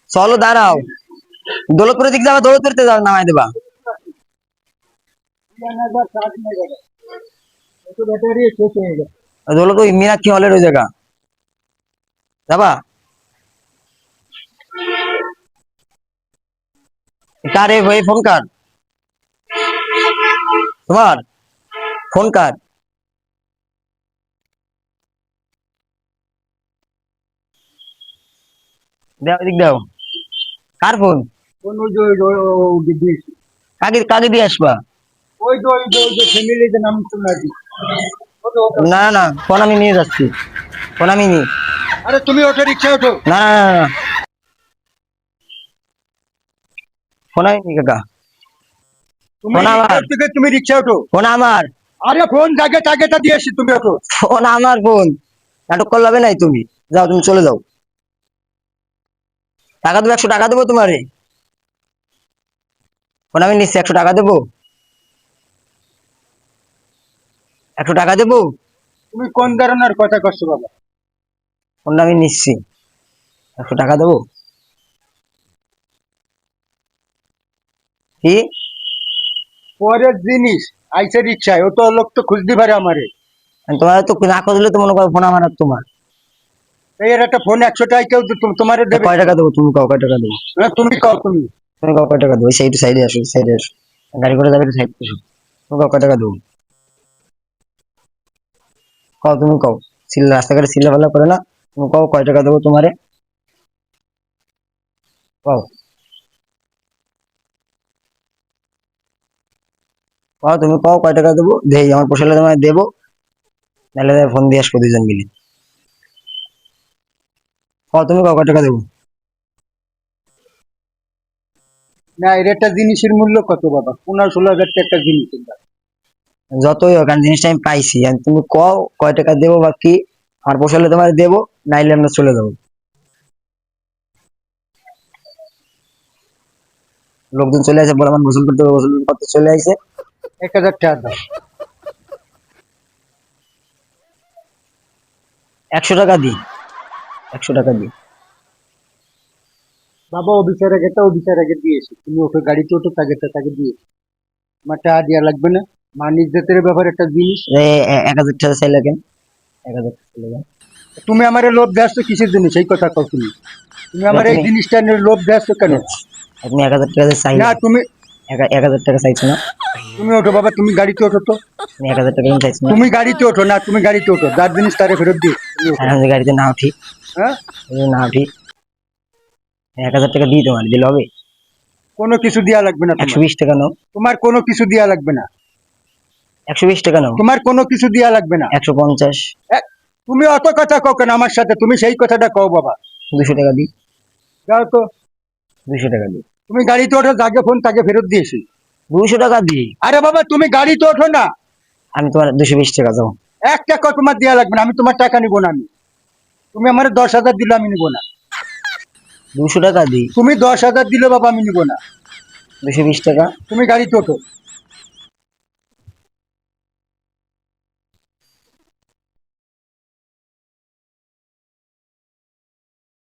চলো দাঁড়াও, দৌলতপুরের দিক যাবা, দৌলতপুরতে যাও, নামাই দেবা। দৌলতপুর মীনাক্ষী হলের ওই জায়গা যাবা। কার ভাই ফোন কার তোমার? ফোন কার? দাও এদিক দাও। কার ফোন? কাকে কাকে দিয়ে আসবা? না না, ফোন আমি নিয়ে যাচ্ছি, ফোন আমি নিয়ে। আরে তুমি অটো রিক্সা ওঠো। না না না না, ফোন আমি নিই কাকা, তুমি ফোন আমার, থেকে তুমি রিক্সা ওঠো। ফোন আমার। আরে ফোন জাগে টাকেটা দিয়ে আসি, তুমি ওঠো। ফোন আমার, ফোন নাটক করলে হবে নাই, তুমি যাও, তুমি চলে যাও। টাকা দেবো, 100 টাকা দেবো তোমারে, ফোন আমি নিচ্ছি, 100 টাকা দেবো, 100 টাকা দেবো। তুমি কোন ধরনের কথা করছো বাবা? ফোনটা আমি নিচ্ছি, 100 টাকা দেবো। কি পরের জিনিস আইসে রিক্সায়, ও তো লোক তো খুঁজতে পারে আমারে। তোমার তো না করলে তো মনে করো ফোন আমার আর তোমার। এই এর একটা ফোন 100 টাকা কেউ তোমারে দেবে? কয় টাকা দেবো তুমি কও, কয় টাকা দেবো? তুমি কও, তুমি তুমি কও কয় টাকা দেবো? সেই সাইডে আসো, সাইডে আসো, গাড়ি করে যাবে, সাইড আসো। তুমি কও কয় টাকা দেবো? কও তুমি কও, চিল্লা রাস্তাঘাটে চিল্লা পাল্লা করে না, তুমি কও কয় টাকা দেবো তোমারে, কও কও, তুমি কও কয় টাকা দেবো, দেই আমার পোষালে তোমায় দেবো, নাহলে ফোন দিয়ে আসবো দুজন মিলে। কও তুমি কও কয় টাকা দেবো? না, এর একটা জিনিসের মূল্য কত বাবা? 15-16 হাজার টাকা একটা জিনিসের দাম। যতই হোক, কারণ জিনিসটা আমি পাইছি, আর তুমি কও কয় টাকা দেবো বা কি, আমার পোষালে তোমার দেবো, নাইলে আমরা চলে যাবো। লোকজন চলে আসে, বলে আমার গোসল করতে হবে, গোসল করতে চলে আসে। 1000 টাকা দাও। 100 টাকা দিই, 100 টাকা দিই। বাবা ও বিচার আগে ও বিচার আগে দিয়েছি, তুমি ওঠো, গাড়িতে ওঠো, তাকে দিয়েছি। আমার টাকা দেওয়া লাগবে না, মান ইজ্জতের ব্যাপার একটা জিনিস। 1000 টাকা চাই লাগেন, 1000 টাকা চাই লাগেন। তুমি আমারে লোভ দেওয়াচ্ছ কিসের জন্য, সেই কথা কও। তুমি তুমি আমার এই জিনিসটা নিয়ে লোভ দেওয়াচ্ছ কেন? আপনি 1000 টাকা চাই না তুমি 1000 টাকা চাইছো না? তুমি ওঠো বাবা, তুমি গাড়িতে ওঠো তো। আপনি 1000 টাকা চাইছো না? তুমি গাড়িতে ওঠো, না তুমি গাড়িতে ওঠো, যার জিনিস তারে ফেরত দিও, তুমি ওঠো। আর আমি গাড়িতে না উঠি, হ্যাঁ, না উঠি, 1000 টাকা দিই তোমার, দিলে হবে? কোনো কিছু দেওয়া লাগবে না। 120 টাকা নাও, তোমার কোনো কিছু দেওয়া লাগবে না। 120 টাকা নাও, তোমার কোনো কিছু দেওয়া লাগবে না। 150, তুমি অত কথা কও কেন আমার সাথে? তুমি সেই কথাটা কও বাবা। 200 টাকা দিই, যাও তো। 200 টাকা দিই, তুমি গাড়িতে ওঠো, যাকে ফোন তাকে ফেরত দিয়েছি। 200 টাকা দিই। আরে বাবা তুমি গাড়িতে ওঠো না। আমি তোমার 220 টাকা যাও। 1 টাকা তোমার দেওয়া লাগবে না, আমি তোমার টাকা নিবো না। তুমি আমার 10,000 দিলে আমি নিবো না। 200 টাকা দিই, তুমি 10,000 দিলে বাবা আমি নিবো না। 220 টাকা। তুমি গাড়িতে ওঠো।